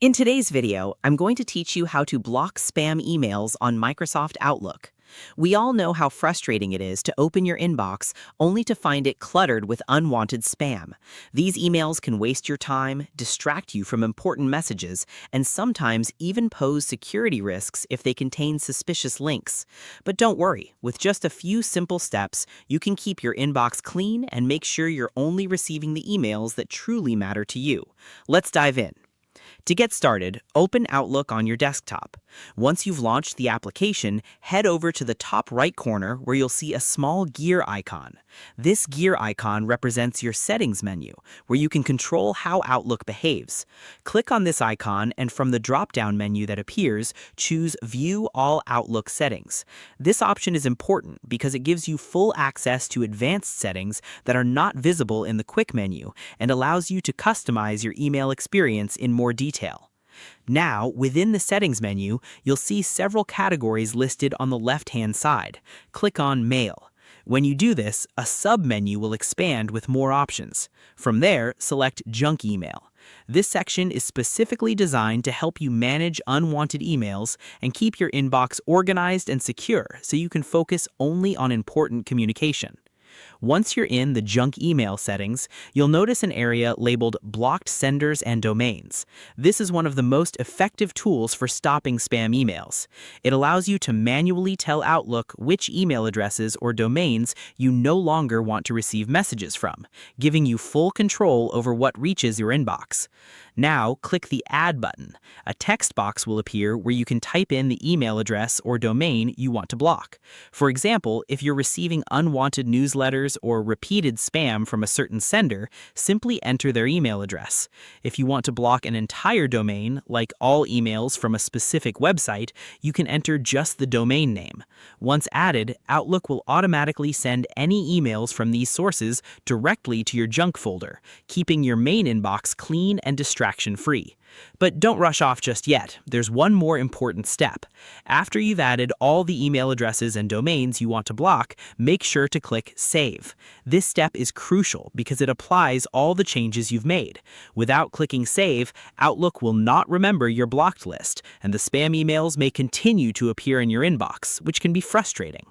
In today's video, I'm going to teach you how to block spam emails on Microsoft Outlook. We all know how frustrating it is to open your inbox only to find it cluttered with unwanted spam. These emails can waste your time, distract you from important messages, and sometimes even pose security risks if they contain suspicious links. But don't worry, with just a few simple steps, you can keep your inbox clean and make sure you're only receiving the emails that truly matter to you. Let's dive in. To get started, open Outlook on your desktop. Once you've launched the application, head over to the top right corner where you'll see a small gear icon. This gear icon represents your settings menu, where you can control how Outlook behaves. Click on this icon and from the drop-down menu that appears, choose View All Outlook Settings. This option is important because it gives you full access to advanced settings that are not visible in the quick menu and allows you to customize your email experience in more detail. Now, within the settings menu, you'll see several categories listed on the left-hand side. Click on Mail. When you do this, a sub-menu will expand with more options. From there, select Junk Email. This section is specifically designed to help you manage unwanted emails and keep your inbox organized and secure so you can focus only on important communication. Once you're in the junk email settings, you'll notice an area labeled Blocked Senders and Domains. This is one of the most effective tools for stopping spam emails. It allows you to manually tell Outlook which email addresses or domains you no longer want to receive messages from, giving you full control over what reaches your inbox. Now, click the Add button. A text box will appear where you can type in the email address or domain you want to block. For example, if you're receiving unwanted newsletters or repeated spam from a certain sender, simply enter their email address. If you want to block an entire domain, like all emails from a specific website, you can enter just the domain name. Once added, Outlook will automatically send any emails from these sources directly to your junk folder, keeping your main inbox clean and distraction-free. But don't rush off just yet. There's one more important step. After you've added all the email addresses and domains you want to block, make sure to click Save. This step is crucial because it applies all the changes you've made. Without clicking Save, Outlook will not remember your blocked list, and the spam emails may continue to appear in your inbox, which can be frustrating.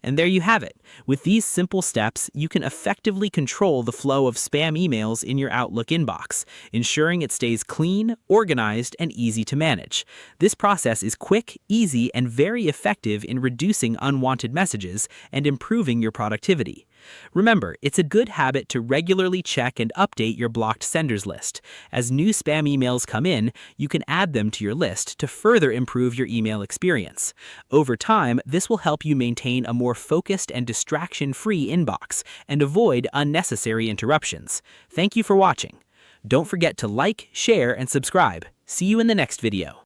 And there you have it. With these simple steps, you can effectively control the flow of spam emails in your Outlook inbox, ensuring it stays clean, organized, and easy to manage. This process is quick, easy, and very effective in reducing unwanted messages and improving your productivity. Remember, it's a good habit to regularly check and update your blocked senders list. As new spam emails come in, you can add them to your list to further improve your email experience. Over time, this will help you maintain a more focused and distraction-free inbox and avoid unnecessary interruptions. Thank you for watching. Don't forget to like, share, and subscribe. See you in the next video.